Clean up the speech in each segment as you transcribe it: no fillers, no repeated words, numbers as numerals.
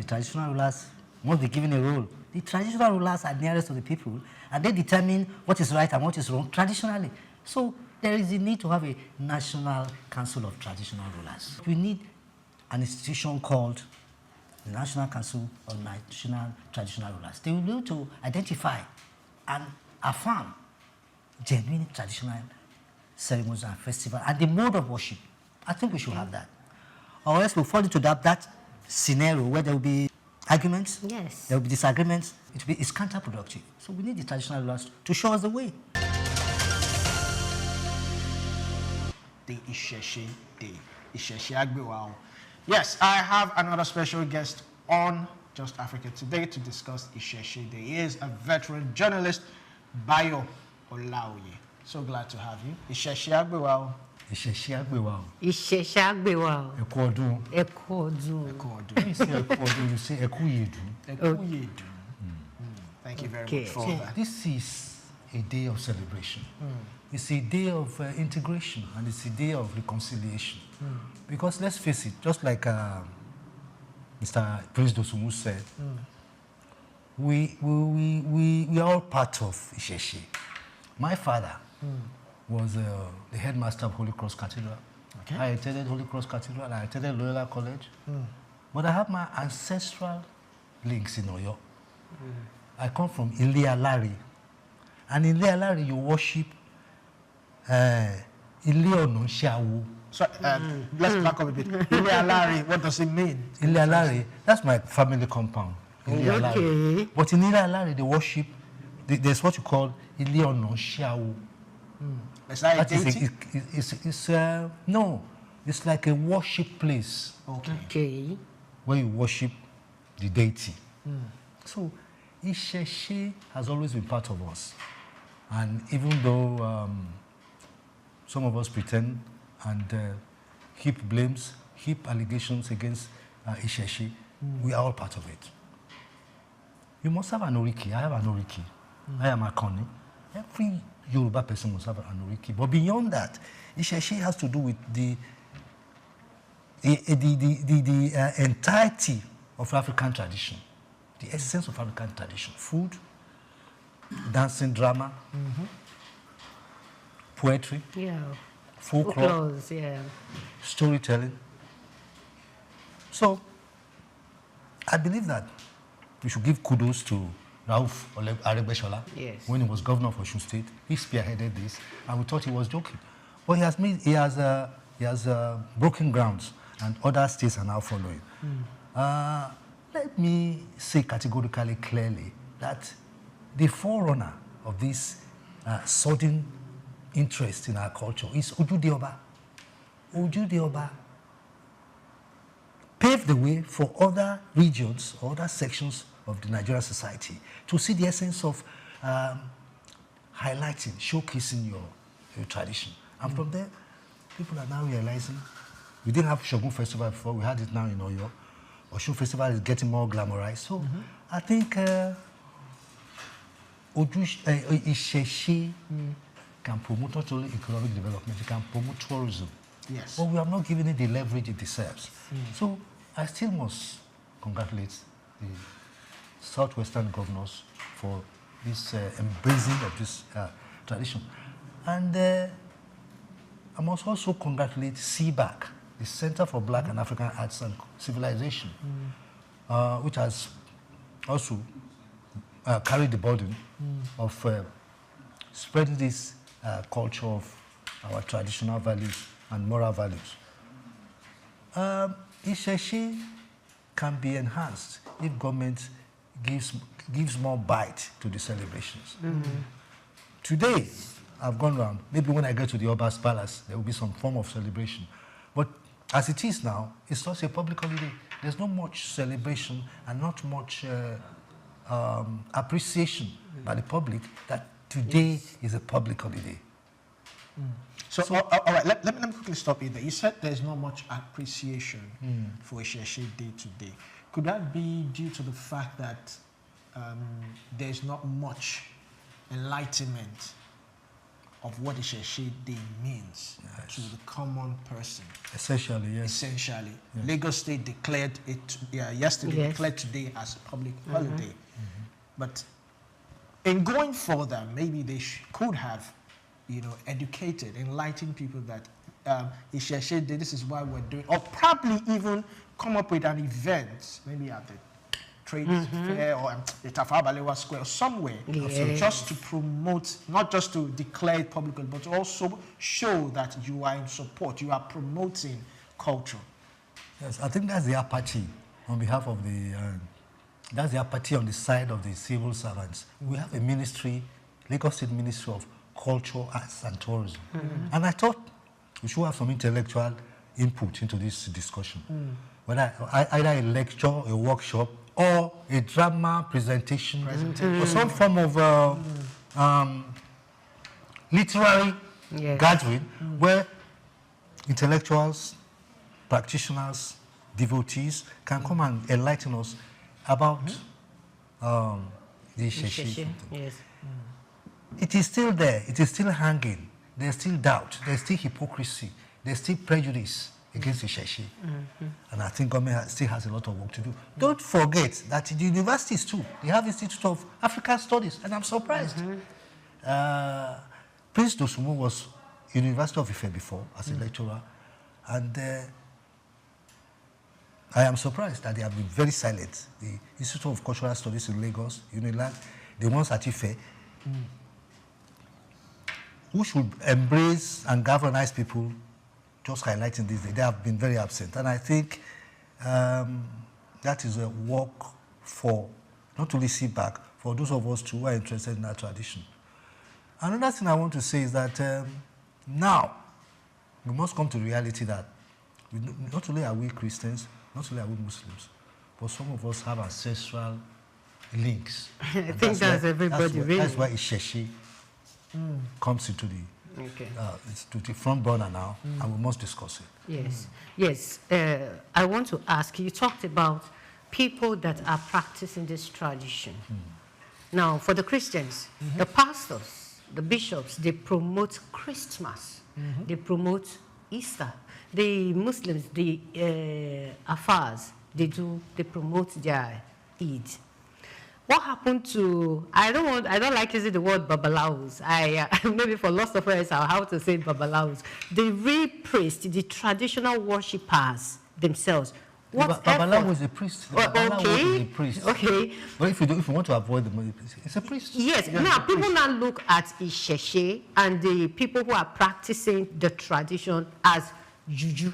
traditional rulers must be given a role. The traditional rulers are nearest to the people, and they determine what is right and what is wrong traditionally. So there is a need to have a National Council of Traditional Rulers. We need an institution called the National Council of National Traditional Rulers. They will be able to identify and affirm genuine traditional ceremonies and festivals and the mode of worship. I think we should have that. Or else we'll fall into that scenario where there will be arguments, yes, there will be disagreements. It's counterproductive. So we need the traditional rulers to show us the way. The ṣeDay. Yes, I have another special guest on Just Africa today to discuss ṣeDay. He is a veteran journalist, Bayo Olaoye. So glad to have you. ṣeDay. Ìṣẹ̀ṣe-àgbèwà. Ìṣẹ̀ṣe-àgbèwà. Ẹkú ọdún. Ẹkú ọdún. Ẹkú ọdún. When you say ẹkú ọdún, you say ẹkú yèdùn. Ẹkú yèdùn. Thank you very much for that. This is a day of celebration. It's a day of integration, and it's a day of reconciliation. Because let's face it, just like Mr. Prince Dosunmu said, we are all part of ṣeDay. My father was the headmaster of Holy Cross Cathedral. Okay. I attended Holy Cross Cathedral, I attended Loyola College. But I have my ancestral links in Oyo. I come from Ile-Alare. And in Ile-Alare, you worship Ile-Ọ̀nà-Ṣàwo. So let's back up a bit. Ile-Alare, what does it mean? Ile-Alare, that's my family compound. Ile-Alare. Okay. But in Ile-Alare, they worship, there's what you call Ile-Ọ̀nà-Ṣàwo. Is that a That deity? No, it's like a worship place Okay. where you worship the deity. So ṣeDay has always been part of us. And even though some of us pretend and heap blames, heap allegations against ṣeDay, we are all part of it. You must have an oriki. I have an oriki. I am a Akoni. Every Yoruba person must have an oriki. But beyond that, ṣeDay has to do with the entirety of African tradition, the essence of African tradition: food, dancing, drama, poetry, Yeah. folklore, Folklores, yeah. storytelling. So I believe that we should give kudos to Rauf Aregbesola. Yes. When he was governor of Osun State. He spearheaded this, and we thought he was joking. But he has broken grounds, and other states are now following. Let me say categorically clearly that the forerunner of this sudden interest in our culture is Ojude Oba. Ojude Oba paved the way for other regions or other sections of the Nigerian society to see the essence of highlighting, showcasing your tradition. And from there, people are now realizing we didn't have Shogun Festival before, we had it now in Oyo. Osun Festival is getting more glamorized. So I think ṣeDay can promote not only economic development, it can promote tourism. Yes. But we have not given it the leverage it deserves. So I still must congratulate the Southwestern governors for this embracing of this tradition. And I must also congratulate CBAC, the Center for Black and African Arts and Civilization, which has also carried the burden of spreading this culture of our traditional values and moral values. ṣeDay can be enhanced if government gives more bite to the celebrations. Today, I've gone around. Maybe when I get to the Oba's Palace, there will be some form of celebration. But as it is now, it's not a public holiday. There's not much celebration and not much appreciation by the public that today is a public holiday. So all right, let me quickly stop you there. You said there's not much appreciation for ṣeDay today. Could that be due to the fact that there's not much enlightenment of what ṣeDay means to the common person. Essentially, yes. Essentially. Yes. Lagos State declared it yesterday, declared today as a public holiday. But in going further, maybe they could have, educated, enlightened people that ṣeDay, this is why we're doing, or probably even come up with an event, maybe at the trade fair or the Tafawa Balewa Square or somewhere, just to promote, not just to declare it publicly, but to also show that you are in support, you are promoting culture. Yes, I think that's the apathy on behalf of that's the apathy on the side of the civil servants. We have a ministry, Lagos State Ministry of Culture, Arts and Tourism. And I thought we should have some intellectual input into this discussion. Whether either a lecture, a workshop, or a drama presentation. Or some form of literary gathering where intellectuals, practitioners, devotees can come and enlighten us about the ṣeDay. Yes. It is still there. It is still hanging. There's still doubt. There's still hypocrisy. There's still prejudice against the ṣeDay. And I think government still has a lot of work to do. Don't forget that the universities too, they have Institute of African Studies, and I'm surprised. Prince Dosunmu was University of Ife before as a lecturer, and I am surprised that they have been very silent. The Institute of Cultural Studies in Lagos, UNILAG, the ones at Ife, who should embrace and galvanize people, just highlighting this, they have been very absent. And I think that is a work for not only CBAC, for those of us too who are interested in our tradition. Another thing I want to say is that now we must come to reality that not only are we Christians, not only are we Muslims, but some of us have ancestral links. I think that's everybody, really. That's why ṣeDay comes into the to the front burner now, and we must discuss it. Yes, yes. I want to ask, you talked about people that are practicing this tradition. Now, for the Christians, the pastors, the bishops, they promote Christmas. They promote Easter. The Muslims, the Afars, they promote their Eid. What happened to, I don't like using the word babalawos. Maybe for lots of us, I'll have to say babalawos. The real priests, the traditional worshippers themselves. Babalawo is a priest. Babalawo is a priest. Okay. But if you want to avoid the money, it's a priest. Yes. Now, people now look at ṣeDay and the people who are practicing the tradition as juju.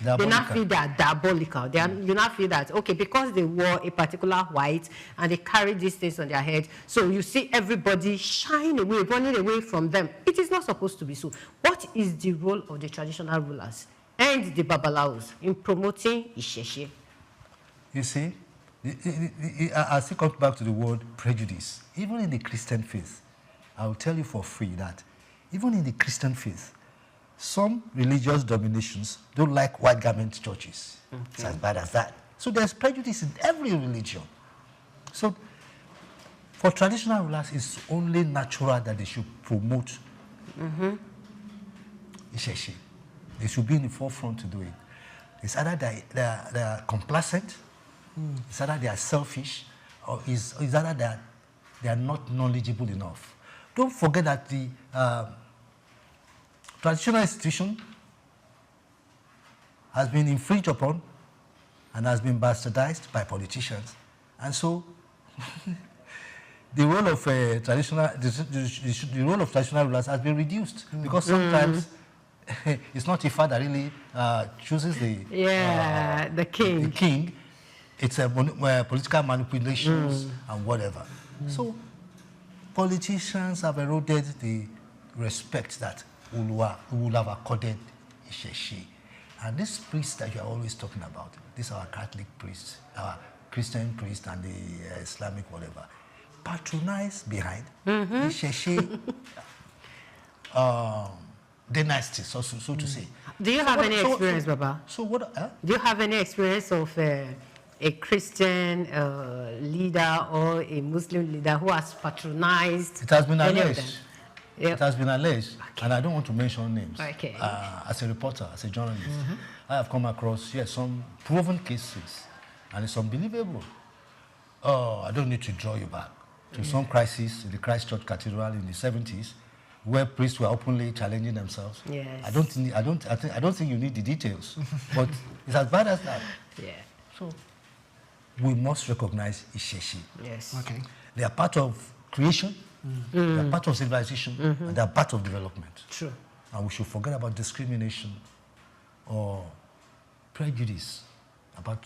They not feel that diabolical. You not feel that, okay, because they wore a particular white and they carry these things on their head, so you see everybody shying away, running away from them. It is not supposed to be so. What is the role of the traditional rulers and the babalawos in promoting ṣeDay? You see, I still come back to the word prejudice. Even in the Christian faith, I will tell you for free that even in the Christian faith, some religious dominations don't like white garment churches. It's as bad as that. So there's prejudice in every religion. So for traditional rulers, it's only natural that they should promote ṣeDay. They should be in the forefront to do it. It's either they are complacent, it's either they are selfish, or it's either they are not knowledgeable enough. Don't forget that the traditional institution has been infringed upon and has been bastardized by politicians. And so the role of traditional rulers has been reduced because sometimes it's not Ifa that really chooses the king. The king. It's political manipulations and whatever. So politicians have eroded the respect that we will have accorded ṣeDay. And this priest that you are always talking about, these are our Catholic priests, our Christian priests and the Islamic whatever, patronize behind the ṣeDay dynasty, so to say. Do you have any experience, Baba? So what? Do you have any experience of a Christian leader or a Muslim leader who has patronized? It has been alleged. Yep. It has been alleged, and I don't want to mention names. Okay. As a reporter, as a journalist, I have come across, yes, some proven cases, and it's unbelievable. Oh, I don't need to draw you back to some crisis in the Christchurch Cathedral in the 70s, where priests were openly challenging themselves. Yes. I don't think you need the details, but it's as bad as that. Yeah. So we must recognize Isheshe. Yes. Okay. They are part of creation, they are part of civilization, and they are part of development. True. And we should forget about discrimination or prejudice about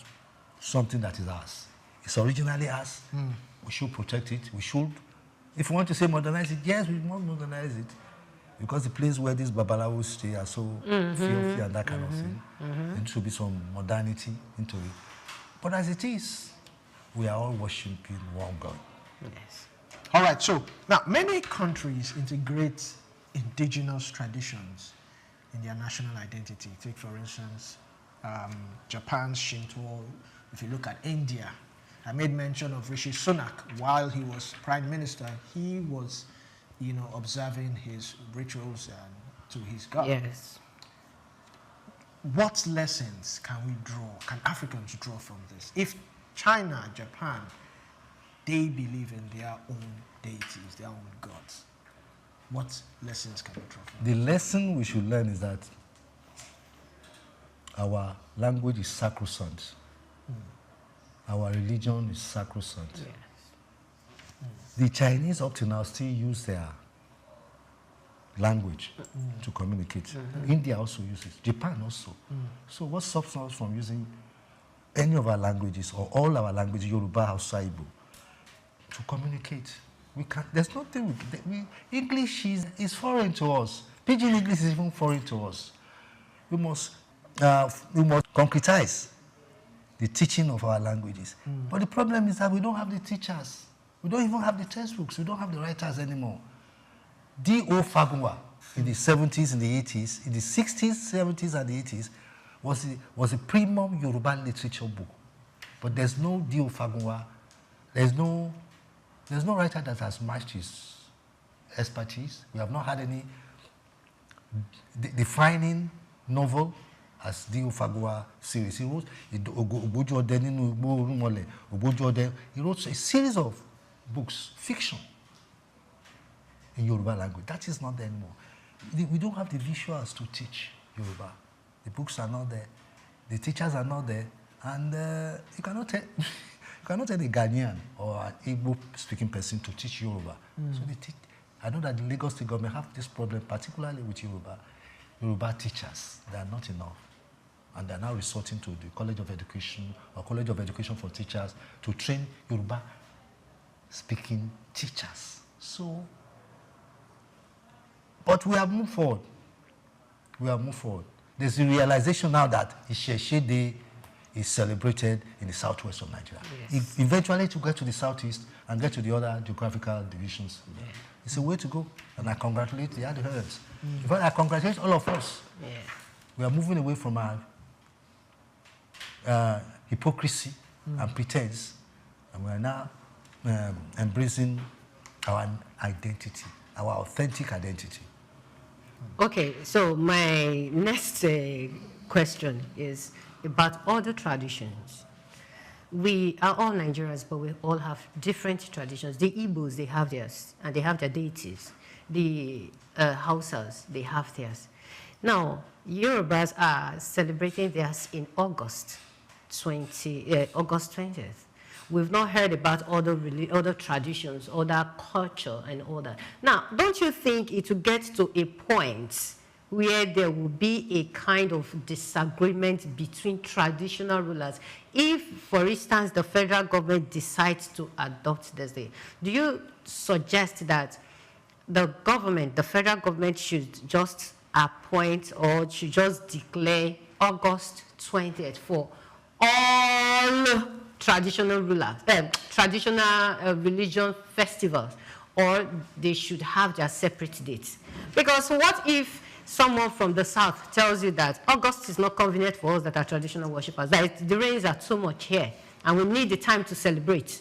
something that is ours. It's originally ours. We should protect it. We should. If we want to say modernize it, yes, we must modernize it. Because the place where these babalawos stay are so filthy and that kind of thing. There should be some modernity into it. But as it is, we are all worshiping one God. Yes. All right, so now many countries integrate indigenous traditions in their national identity. Take, for instance, Japan's Shinto. If you look at India, I made mention of Rishi Sunak. While he was prime minister, he was, observing his rituals to his God. Yes. What lessons can Africans draw from this? If China, Japan, they believe in their own deities, their own gods, what lessons can we draw from The lesson we should learn is that our language is sacrosanct. Our religion is sacrosanct. Yes. The Chinese up to now still use their language to communicate. India also uses, Japan also. So what stops us from using any of our languages or all our languages, Yoruba, Hausa, Igbo, to communicate? We can't, there's nothing, English is foreign to us. Pidgin English is even foreign to us. We must concretize the teaching of our languages. But the problem is that we don't have the teachers. We don't even have the textbooks. We don't have the writers anymore. D.O. Fagunwa in the 70s and the 80s, in the 60s, 70s, and the 80s, was a premium Yoruba literature book. But there's no D.O. Fagunwa. There's no writer that has matched his expertise. We have not had any defining novel as D.O. Fagunwa series. He wrote He wrote a series of books, fiction, in Yoruba language. That is not there anymore. We don't have the visuals to teach Yoruba. The books are not there. The teachers are not there. And you cannot tell a Ghanaian or an Igbo-speaking person to teach Yoruba. So I know that the Lagos State government have this problem, particularly with Yoruba teachers. They are not enough. And they are now resorting to the College of Education or College of Education for Teachers to train Yoruba-speaking teachers. So, but we have moved forward. We have moved forward. There's a realization now that ṣeDay is celebrated in the southwest of Nigeria. Yes. Eventually to get to the southeast and get to the other geographical divisions. Yeah. It's a way to go, and I congratulate the adherents. In fact, I congratulate all of us. Yeah. We are moving away from our hypocrisy and pretense, and we are now embracing our identity, our authentic identity. Okay, so my next question is about other traditions. We are all Nigerians, but we all have different traditions. The Igbos, they have theirs, and they have their deities. The Hausas, they have theirs. Now, Yorubas are celebrating theirs in August 20th. We've not heard about other traditions, other culture, and all that. Now, don't you think it will get to a point where there will be a kind of disagreement between traditional rulers if, for instance, the federal government decides to adopt this day? Do you suggest that the federal government should just appoint or should just declare August 20th for all traditional rulers, traditional religion festivals, or they should have their separate dates? Because what if someone from the south tells you that August is not convenient for us that are traditional worshippers, that the rains are too much here, and we need the time to celebrate?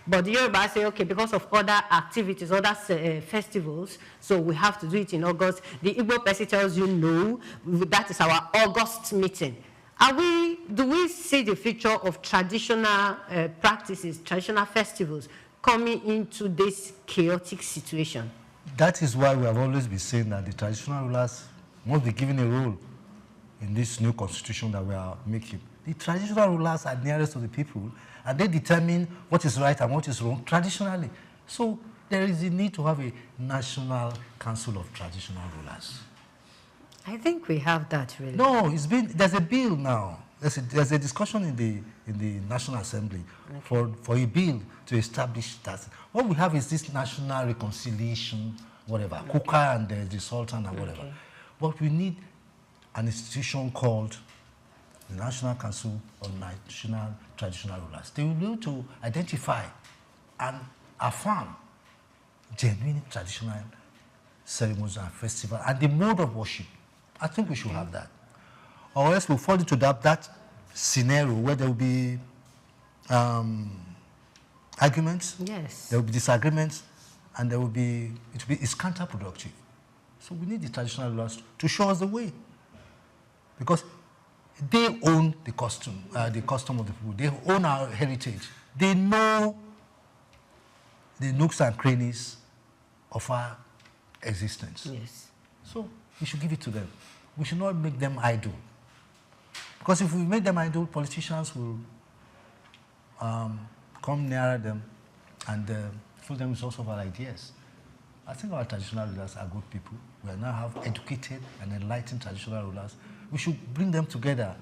But the Yoruba say, okay, because of other activities, other festivals, so we have to do it in August. The Igbo person tells you, no, that is our August meeting. Do we see the future of traditional practices, traditional festivals coming into this chaotic situation? That is why we have always been saying that the traditional rulers must be given a role in this new constitution that we are making. The traditional rulers are nearest to the people, and they determine what is right and what is wrong traditionally. So there is a need to have a national council of traditional rulers. I think we have that, really. No, there's a bill now. There's a discussion in the National Assembly for a bill to establish that. What we have is this national reconciliation, whatever, Kuka and the Sultan and whatever. But we need an institution called the National Council of National Traditional Rulers. They will be able to identify and affirm genuine traditional ceremonies and festivals and the mode of worship. I think we should have that. Or else we'll fall into that scenario where there will be arguments, yes, there will be disagreements, and it's counterproductive. So we need the traditional rulers to show us the way. Because they own the custom of the people. They own our heritage. They know the nooks and crannies of our existence. Yes. So we should give it to them. We should not make them idle. Because if we make them idle, politicians will come nearer them and fill them with all sorts of ideas. I think our traditional rulers are good people. We now have educated and enlightened traditional rulers. We should bring them together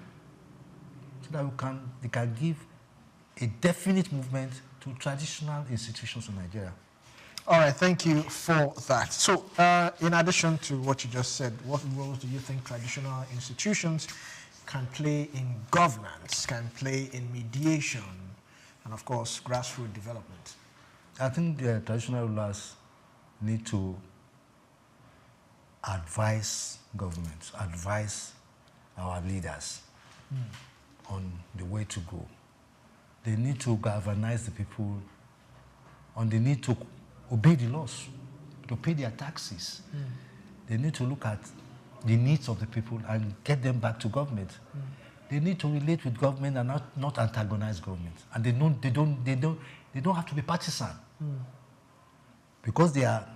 so that they can give a definite movement to traditional institutions in Nigeria. All right, thank you for that. So, in addition to what you just said, what roles do you think traditional institutions can play in governance, can play in mediation, and of course, grassroots development? I think the traditional rulers need to advise governments, advise our leaders on the way to go. They need to galvanize the people on the need to obey the laws, to pay their taxes. They need to look at the needs of the people and get them back to government. They need to relate with government and not antagonize government. And they don't have to be partisan. Because they are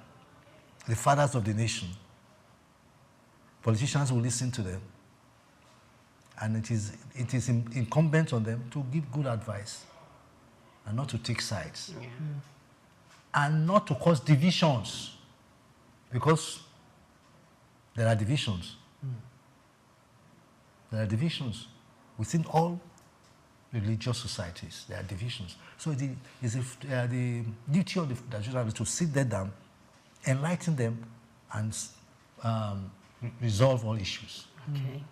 the fathers of the nation. Politicians will listen to them. And it is incumbent on them to give good advice and not to take sides. Yeah. And not to cause divisions, because there are divisions. There are divisions within all religious societies. There are divisions. So the duty of the traditional is to sit there down, enlighten them, and resolve all issues. Okay.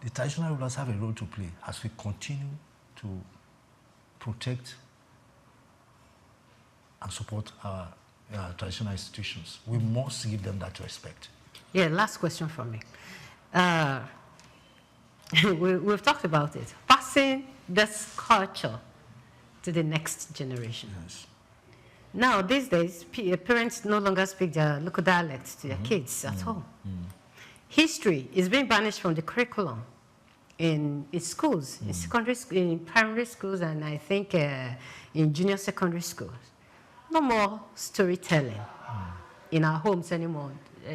The traditional rulers have a role to play as we continue to protect and support our traditional institutions. We must give them that respect. Yeah, last question from me. We've talked about it. Passing this culture to the next generation. Yes. Now, these days, parents no longer speak their local dialects to their kids at home. History is being banished from the curriculum in schools, in secondary, in primary schools, and I think in junior secondary schools. No more storytelling in our homes anymore.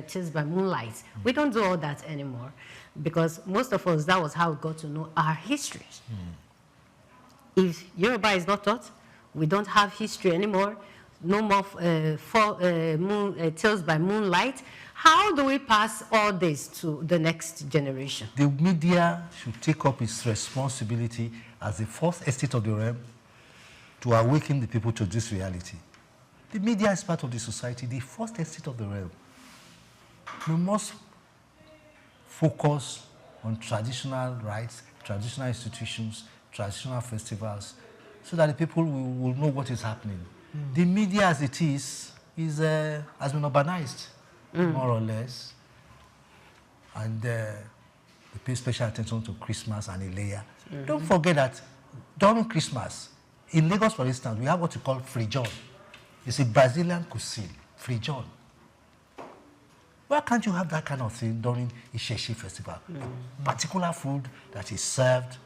Tales by moonlight. We don't do all that anymore because most of us, that was how we got to know our histories. If Yoruba is not taught, we don't have history anymore. No more tales by moonlight. How do we pass all this to the next generation? The media should take up its responsibility as the first estate of the realm to awaken the people to this reality. The media is part of the society, the first estate of the realm. We must focus on traditional rights, traditional institutions, traditional festivals, so that the people will know what is happening. The media as it is has been urbanized, more or less. And we pay special attention to Christmas and Ileya. Don't forget that during Christmas, In Lagos, for instance, we have what we call frijon. It's a Brazilian cuisine, frijon. Why can't you have that kind of thing during Isheshe festival? Particular food that is served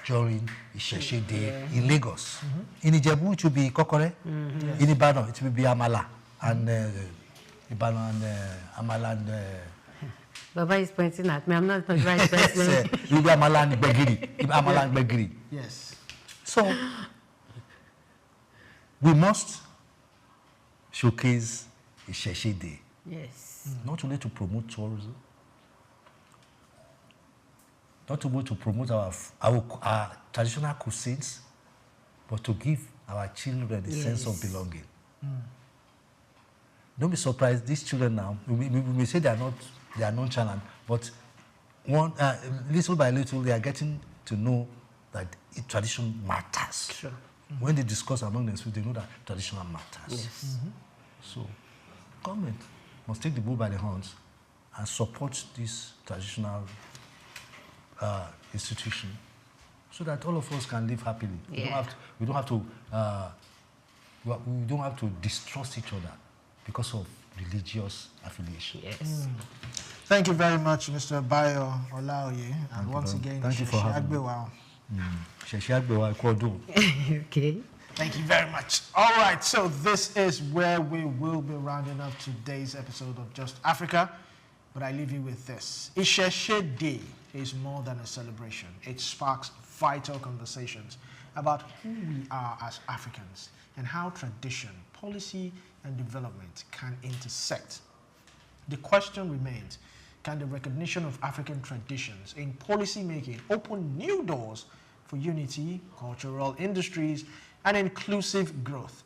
during Isheshe Day in Lagos. In Ijebu, it will be kokore. In Ibadan, it will be amala. And Ibadan and amala and... Baba is pointing at me. I'm not the right person. It will be amala and begiri. Amala and begiri. Yes. So, we must showcase Isheshe Day. Yes. Not only to promote tourism, not only to promote our traditional cuisines, but to give our children a sense of belonging. Don't be surprised, these children now, we may say they are nonchalant, but little by little they are getting to know that tradition matters. Sure. When they discuss among themselves, they know that tradition matters. Yes. So, government must take the bull by the horns and support this traditional institution so that all of us can live happily. Yeah. We don't have to distrust each other because of religious affiliation. Yes. Thank you very much, Mr. Bayo Olaoye. And once again, thank you for having me. Okay. Thank you very much. All right, so this is where we will be rounding up today's episode of Just Africa. But I leave you with this. Isheshe Day is more than a celebration. It sparks vital conversations about who we are as Africans and how tradition, policy, and development can intersect. The question remains, can the recognition of African traditions in policy making open new doors for unity, cultural industries, and inclusive growth?